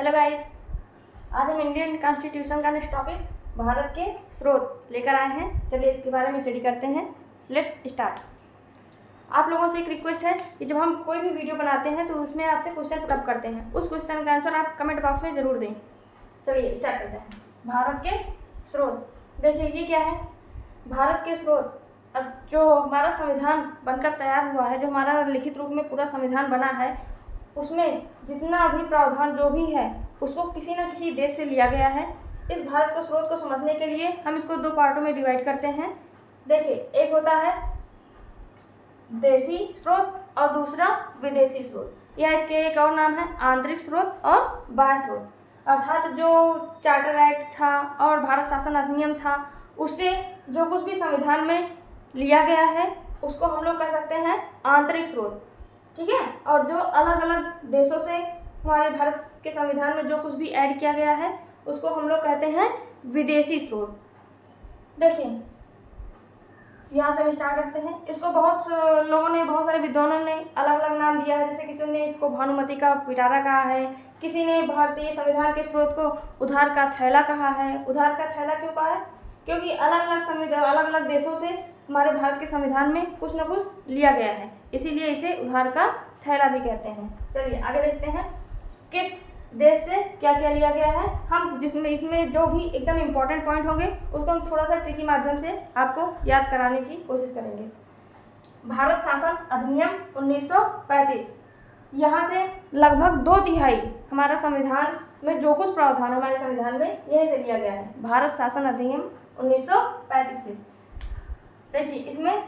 Hello guys, आज हम Indian constitution का नेक्स्ट टॉपिक भारत के स्रोत लेकर आए हैं। चलिए इसके बारे में स्टडी करते हैं। Let's start. आप लोगों से एक रिक्वेस्ट है कि जब हम कोई भी वीडियो बनाते हैं तो उसमें आपसे क्वेश्चन पुट अप करते हैं, उस क्वेश्चन का आंसर आप कमेंट बॉक्स में ज़रूर दें। चलिए स्टार्ट करते हैं। भारत के स्रोत, देखिए ये क्या है। भारत के स्रोत, अब जो हमारा संविधान बनकर तैयार हुआ है, जो हमारा लिखित रूप में पूरा संविधान बना है, उसमें जितना भी प्रावधान जो भी है उसको किसी न किसी देश से लिया गया है। इस भारत के स्रोत को समझने के लिए हम इसको दो पार्टों में डिवाइड करते हैं। देखिए, एक होता है देशी स्रोत और दूसरा विदेशी स्रोत, या इसके एक और नाम है आंतरिक स्रोत और बाह्य स्रोत। अर्थात जो चार्टर एक्ट था और भारत शासन अधिनियम था, उससे जो कुछ भी संविधान में लिया गया है उसको हम लोग कह सकते हैं आंतरिक स्रोत, ठीक है। और जो अलग अलग देशों से हमारे भारत के संविधान में जो कुछ भी ऐड किया गया है उसको हम लोग कहते हैं विदेशी स्रोत। देखिए, यहाँ से हम स्टार्ट करते हैं। इसको बहुत लोगों ने, बहुत सारे विद्वानों ने अलग अलग नाम दिया है। जैसे किसी ने इसको भानुमति का पिटारा कहा है, किसी ने भारतीय संविधान के स्रोत को उधार का थैला कहा है। उधार का थैला क्यों कहा है? क्योंकि अलग अलग देशों से हमारे भारत के संविधान में कुछ न कुछ लिया गया है, इसीलिए इसे उधार का थैला भी कहते हैं। चलिए आगे देखते हैं किस देश से क्या क्या लिया गया है। हम जिसमें इसमें जो भी एकदम इम्पोर्टेंट पॉइंट होंगे उसको हम थोड़ा सा ट्रिकी माध्यम से आपको याद कराने की कोशिश करेंगे। भारत शासन अधिनियम 1935, यहाँ से लगभग 2/3 हमारा संविधान में जो कुछ प्रावधान हमारे संविधान में यहीं से लिया गया है। भारत शासन अधिनियम 1935 से। देखिए, इसमें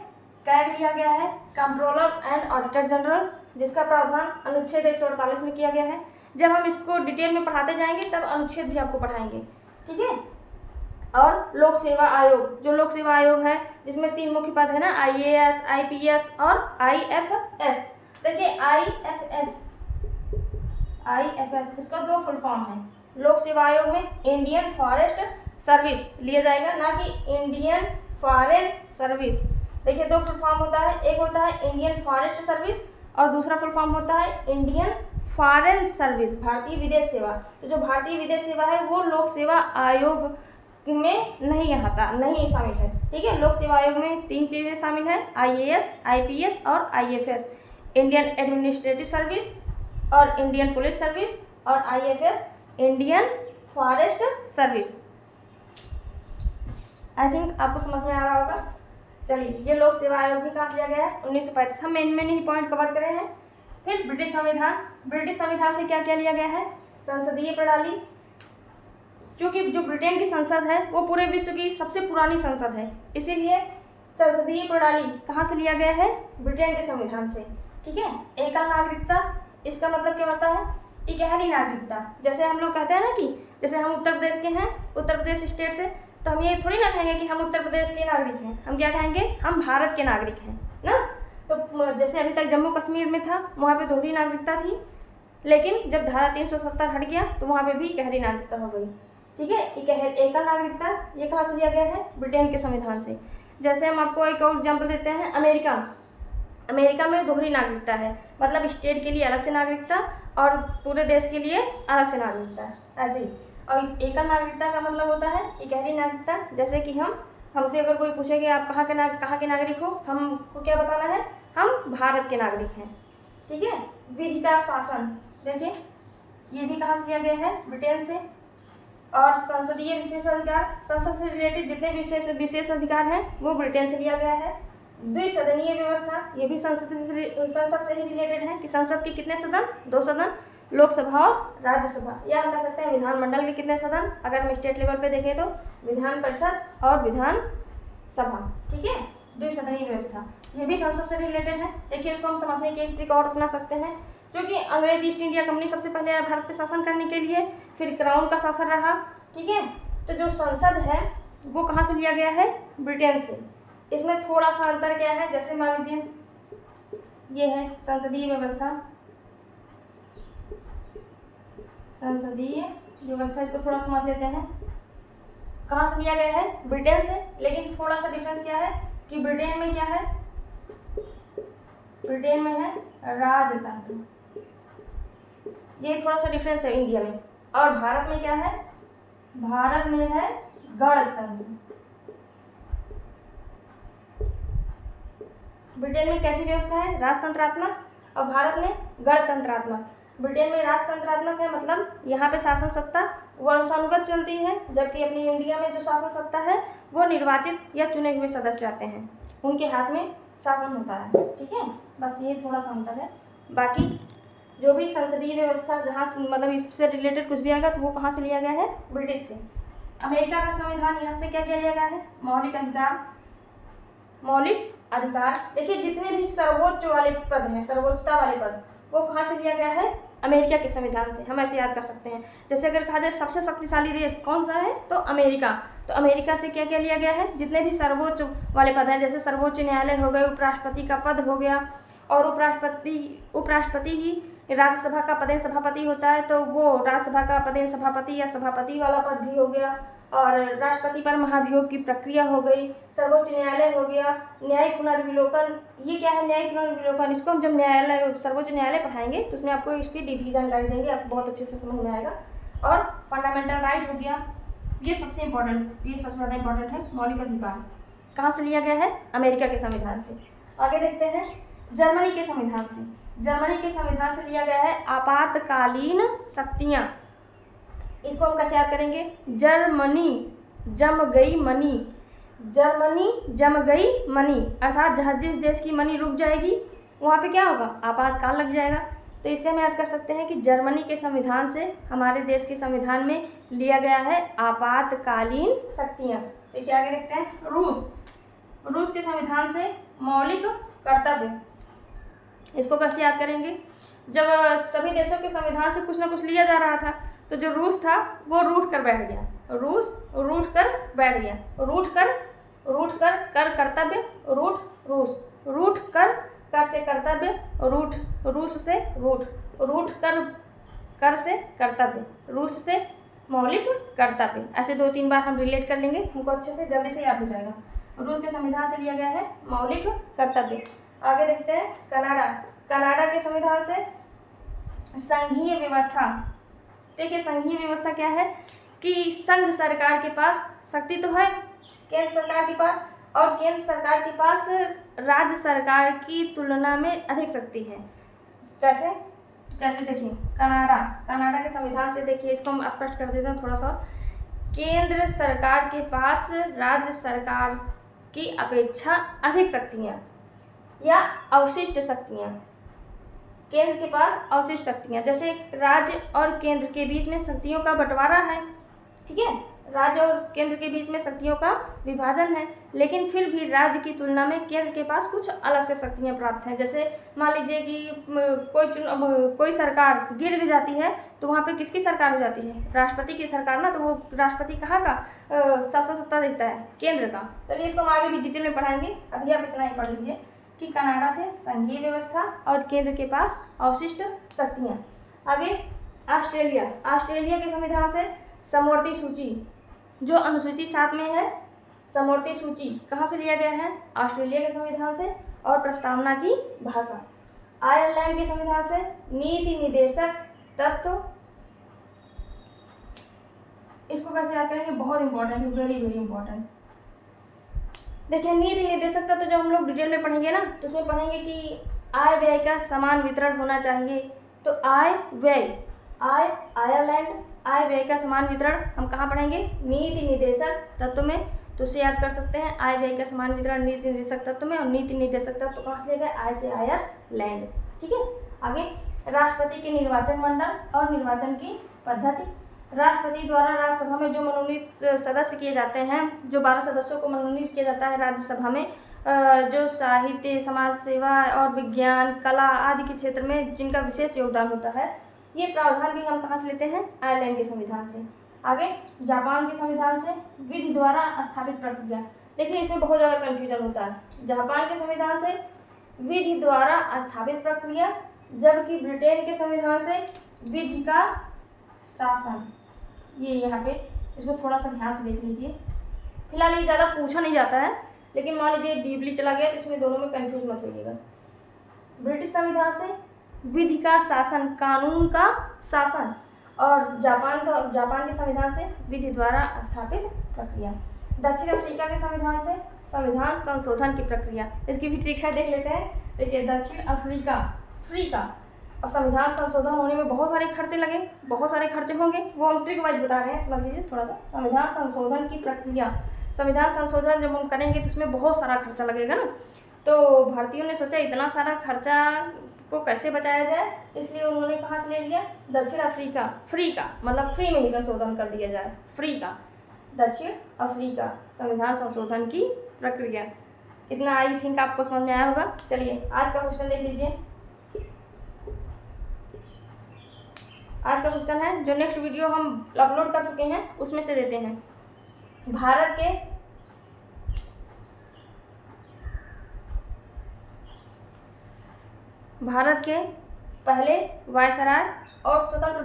क्या लिया गया है? कंट्रोलर एंड ऑडिटर जनरल, जिसका प्रावधान अनुच्छेद 148 में किया गया है। जब हम इसको डिटेल में पढ़ाते जाएंगे तब अनुच्छेद भी आपको पढ़ाएंगे, ठीक है। और लोक सेवा आयोग, जो लोक सेवा आयोग है जिसमें 3 मुख्य पद है ना, IAS, IPS और IFS। देखिए IFS इसका 2 फुल फॉर्म है। लोक सेवा आयोग में इंडियन फॉरेस्ट सर्विस लिया जाएगा, ना कि इंडियन फॉरेन सर्विस। देखिए, 2 फुल फॉर्म होता है, एक होता है इंडियन फॉरेस्ट सर्विस और दूसरा फुल फॉर्म होता है इंडियन फॉरेन सर्विस, भारतीय विदेश सेवा। तो जो भारतीय विदेश सेवा है वो लोक सेवा आयोग में नहीं आता, नहीं शामिल है, ठीक है। लोक सेवा आयोग में 3 चीज़ें शामिल हैं, IAS, IPS और IFS। इंडियन एडमिनिस्ट्रेटिव सर्विस और इंडियन पुलिस सर्विस और IFS Indian forest service. I think आपको समझ में आ रहा होगा। चलिए, ये लोक सेवा आयोग भी कहाँ से लिया गया है? 1935। हम इनमें नहीं पॉइंट कवर करे हैं। फिर ब्रिटिश संविधान, ब्रिटिश संविधान से क्या क्या लिया गया है? संसदीय प्रणाली, क्योंकि जो ब्रिटेन की संसद है वो पूरे विश्व की सबसे पुरानी संसद है, इसीलिए संसदीय प्रणाली कहाँ से लिया गया है? ब्रिटेन के संविधान से, ठीक है। एकल नागरिकता, इसका मतलब क्या होता है? इकहरी नागरिकता। जैसे हम लोग कहते हैं ना कि जैसे हम उत्तर प्रदेश के हैं, उत्तर प्रदेश स्टेट से, तो हम ये थोड़ी ना कहेंगे कि हम उत्तर प्रदेश के नागरिक हैं। हम क्या कहेंगे? हम भारत के नागरिक हैं ना। तो जैसे अभी तक जम्मू कश्मीर में था, वहाँ पे दोहरी नागरिकता थी, लेकिन जब धारा 370 हट गया तो वहाँ पे भी इकहरी नागरिकता हो गई, ठीक है। एकल नागरिकता ये कहाँ से लिया गया है? ब्रिटेन के संविधान से। जैसे हम आपको एक और एग्जाम्पल देते हैं, अमेरिका में दोहरी नागरिकता है, मतलब स्टेट के लिए अलग से नागरिकता और पूरे देश के लिए अलग से नागरिकता, ऐसे ही। और एकल नागरिकता का मतलब होता है इकहरी नागरिकता। जैसे कि हमसे अगर कोई पूछेगा आप कहाँ के नागरिक हो, तो हमको क्या बताना है? हम भारत के नागरिक हैं, ठीक है। विधि का शासन, देखिए ये भी कहाँ से लिया गया है? ब्रिटेन से। और संसदीय विशेष अधिकार, संसद से रिलेटेड जितने विशेष अधिकार हैं वो ब्रिटेन से लिया गया है। द्विसदनीय व्यवस्था, ये भी संसद से ही रिलेटेड है कि संसद के कितने सदन? 2 सदन, लोकसभा और राज्यसभा, या हम कह सकते हैं विधानमंडल के कितने सदन? अगर हम स्टेट लेवल पे देखें तो विधान परिषद और विधान सभा, ठीक है। द्विसदनीय व्यवस्था ये भी संसद से रिलेटेड है। देखिए, इसको हम समझने की एक ट्रिक और अपना सकते हैं। क्योंकि अंग्रेज ईस्ट इंडिया कंपनी सबसे पहले आया भारत पे शासन करने के लिए, फिर क्राउन का शासन रहा, ठीक है। तो जो संसद है वो कहाँ से लिया गया है? ब्रिटेन से। इसमें थोड़ा सा अंतर क्या है? जैसे मान लीजिए ये है संसदीय व्यवस्था, इसको थोड़ा समझ लेते हैं। कहाँ से लिया गया है? ब्रिटेन से। लेकिन थोड़ा सा डिफरेंस क्या है कि ब्रिटेन में क्या है? ब्रिटेन में है राजतंत्र, ये थोड़ा सा डिफरेंस है इंडिया में। और भारत में क्या है? भारत में है गणतंत्र। ब्रिटेन में कैसी व्यवस्था है? राजतंत्रात्मक, और भारत में गणतंत्रात्मक। ब्रिटेन में राजतंत्रात्मक है, मतलब यहाँ पे शासन सत्ता वंशानुगत चलती है, जबकि अपनी इंडिया में जो शासन सत्ता है वो निर्वाचित या चुने हुए सदस्य आते हैं, उनके हाथ में शासन होता है। ठीक है, बस ये थोड़ा सा अंतर है। बाकी जो भी संसदीय व्यवस्था जहाँ मतलब इससे रिलेटेड कुछ भी आएगा तो वो कहाँ से लिया गया है? ब्रिटिश से। अमेरिका का संविधान यहाँ से क्या क्या लिया गया है? मौलिक अधिकार। मौलिक अधिकार, देखिए जितने भी सर्वोच्च वाले पद हैं, सर्वोच्चता वाले पद, वो कहाँ से लिया गया है? अमेरिका के संविधान से। हम ऐसे याद कर सकते हैं, जैसे अगर कहा जाए सबसे शक्तिशाली देश कौन सा है, तो अमेरिका। तो अमेरिका से क्या क्या लिया गया है? जितने भी सर्वोच्च वाले पद हैं, जैसे सर्वोच्च न्यायालय हो गए, उपराष्ट्रपति का पद हो गया, और उपराष्ट्रपति ही राज्यसभा का पदेन सभापति होता है, तो वो राज्यसभा का पदेन सभापति या सभापति वाला पद भी हो गया, और राष्ट्रपति पर महाभियोग की प्रक्रिया हो गई, सर्वोच्च न्यायालय हो गया, न्यायिक पुनर्विलोकन। ये क्या है न्यायिक पुनर्विलोकन? इसको हम जब सर्वोच्च न्यायालय पढ़ाएंगे तो उसमें आपको इसकी डीपली जानकारी देंगे, आपको बहुत अच्छे से समझ में आएगा। और फंडामेंटल राइट हो गया, ये सबसे इम्पोर्टेंट, ये सबसे ज़्यादा इम्पोर्टेंट है। मौलिक अधिकार कहाँ से लिया गया है? अमेरिका के संविधान से। आगे देखते हैं जर्मनी के संविधान से। जर्मनी के संविधान से लिया गया है आपातकालीन शक्तियाँ। इसको हम कैसे याद करेंगे? जर्मनी जम गई मनी, जर्मनी जम गई मनी, अर्थात जहाँ जिस देश की मनी रुक जाएगी वहाँ पे क्या होगा? आपातकाल लग जाएगा। तो इससे हम याद कर सकते हैं कि जर्मनी के संविधान से हमारे देश के संविधान में लिया गया है आपातकालीन शक्तियाँ। देखिए आगे देखते हैं रूस के संविधान से मौलिक कर्तव्य। इसको कैसे याद करेंगे? जब सभी देशों के संविधान से कुछ ना कुछ लिया जा रहा था, तो जो रूस था वो रूठ कर बैठ गया, रूस रूठ कर बैठ गया, रूठ कर कर्तव्य, रूठ कर से कर्तव्य, रूस से रूठ कर से कर्तव्य, रूस से मौलिक कर्तव्य। ऐसे 2-3 बार हम रिलेट कर लेंगे, हमको अच्छे से जल्दी से याद हो जाएगा। रूस के संविधान से लिया गया है मौलिक कर्तव्य। आगे देखते हैं कनाडा के संविधान से संघीय व्यवस्था। देखिए संघीय व्यवस्था क्या है कि संघ सरकार के पास शक्ति तो है केंद्र सरकार के पास, और केंद्र सरकार के पास राज्य सरकार की तुलना में अधिक शक्ति है। कैसे? जैसे देखिए कनाडा के संविधान से, देखिए इसको हम स्पष्ट कर देते हैं थोड़ा सा। केंद्र सरकार के पास राज्य सरकार की अपेक्षा अधिक शक्तियाँ या अवशिष्ट शक्तियाँ, केंद्र के पास अवशिष्ट शक्तियाँ। जैसे राज्य और केंद्र के बीच में शक्तियों का बंटवारा है, ठीक है, राज्य और केंद्र के बीच में शक्तियों का विभाजन है, लेकिन फिर भी राज्य की तुलना में केंद्र के पास कुछ अलग से शक्तियाँ प्राप्त हैं। जैसे मान लीजिए कि कोई सरकार गिर जाती है तो वहाँ पे किसकी सरकार हो जाती है? राष्ट्रपति की सरकार ना, तो वो राष्ट्रपति कहाँ का शासन सत्ता देता है? केंद्र का। चलिए इसको हम आगे भी डिटेल में पढ़ाएंगे, अभी आप इतना ही पढ़ लीजिए कि कनाडा से संघीय व्यवस्था और केंद्र के पास अवशिष्ट शक्तियाँ। आगे ऑस्ट्रेलिया के संविधान से समवर्ती सूची, जो अनुसूची 7 में है, समवर्ती सूची कहाँ से लिया गया है? ऑस्ट्रेलिया के संविधान से, और प्रस्तावना की भाषा। आयरलैंड के संविधान से नीति निर्देशक तत्व। इसको कैसे याद करेंगे? बहुत इंपॉर्टेंट है, वेरी वेरी इंपॉर्टेंट। देखिए नीति निर्देशक तत्व जब हम लोग डिटेल में पढ़ेंगे ना, तो उसमें पढ़ेंगे कि आय व्यय का समान वितरण होना चाहिए। तो आयरलैंड आय व्यय का समान वितरण हम कहाँ पढ़ेंगे? नीति निर्देशक तत्व में। तो उसे याद कर सकते हैं, आय व्यय का समान वितरण नीति निर्देशक तत्व में, और नीति निर्देशक तत्व कहाँ से लिया गया? आय से आयरलैंड। ठीक है, आगे राष्ट्रपति के निर्वाचन मंडल और निर्वाचन की पद्धति। राष्ट्रपति द्वारा राज्यसभा में जो मनोनीत सदस्य किए जाते हैं, जो 12 सदस्यों को मनोनीत किया जाता है राज्यसभा में, जो साहित्य, समाज सेवा और विज्ञान, कला आदि के क्षेत्र में जिनका विशेष योगदान होता है, ये प्रावधान भी हम कहाँ से लेते हैं? आयरलैंड के संविधान से। आगे जापान के संविधान से विधि द्वारा स्थापित प्रक्रिया। देखिए इसमें बहुत ज़्यादा कन्फ्यूजन होता है। जापान के संविधान से विधि द्वारा स्थापित प्रक्रिया, जबकि ब्रिटेन के संविधान से विधि का शासन। ये यहाँ पे इसको थोड़ा सा ध्यान से देख लीजिए। फिलहाल ये ज़्यादा पूछा नहीं जाता है, लेकिन मान लीजिए डीपली चला गया तो इसमें दोनों में कंफ्यूज मत होइएगा। ब्रिटिश संविधान से विधि का शासन, कानून का शासन, और जापान के संविधान से विधि द्वारा स्थापित प्रक्रिया। दक्षिण अफ्रीका के संविधान से संविधान संशोधन की प्रक्रिया। इसकी भी ट्रिक है, देख लेते हैं। देखिए दक्षिण अफ्रीका अब संविधान संशोधन होने में बहुत सारे खर्चे लगे, बहुत सारे खर्चे होंगे, वो हम ट्रिक वाइज बता रहे हैं, समझ लीजिए थोड़ा सा। संविधान संशोधन की प्रक्रिया, संविधान संशोधन जब हम करेंगे तो उसमें बहुत सारा खर्चा लगेगा ना, तो भारतीयों ने सोचा इतना सारा खर्चा को कैसे बचाया जाए, इसलिए उन्होंने कहाँ से ले लिया, दक्षिण अफ्रीका। फ्री का मतलब फ्री में ही संशोधन कर दिया जाए, फ्री का। दक्षिण अफ्रीका संविधान संशोधन की प्रक्रिया। इतना आई थिंक आपको समझ में आया होगा। चलिए आज का क्वेश्चन देख लीजिए। आज का क्वेश्चन है जो नेक्स्ट वीडियो हम अपलोड कर चुके हैं उसमें से देते हैं। भारत के पहले वायसराय और स्वतंत्र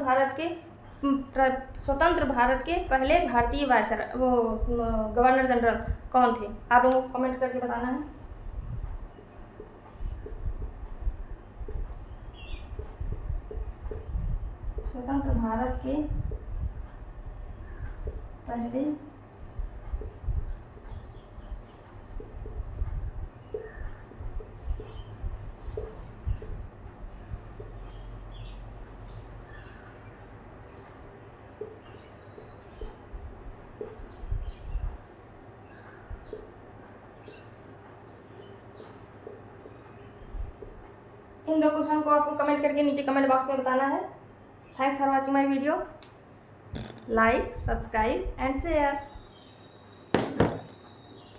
भारत के पहले भारतीय वायसराय वो गवर्नर जनरल कौन थे, आप लोगों को कमेंट करके बताना है। स्वतंत्र भारत के पहले इन दो क्वेश्चन को आपको कमेंट करके नीचे कमेंट बॉक्स में बताना है। Thanks for watching my video. Like, subscribe and share.